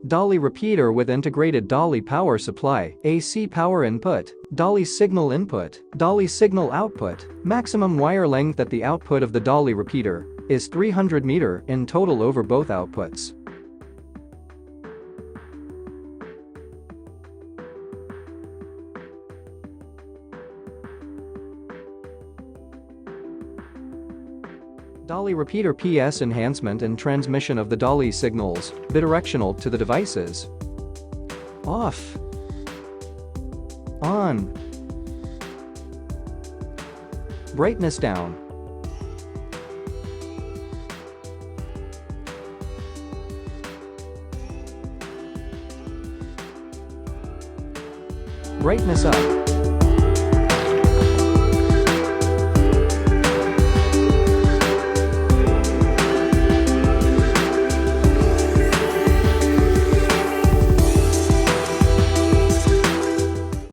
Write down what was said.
DALI repeater with integrated DALI power supply, AC power input, DALI signal input, DALI signal output. Maximum wire length at the output of the DALI repeater is 300 meter in total over both outputs. DALI repeater PS enhancement and transmission of the DALI signals, bidirectional to the devices. Off. On. Brightness down. Brightness up.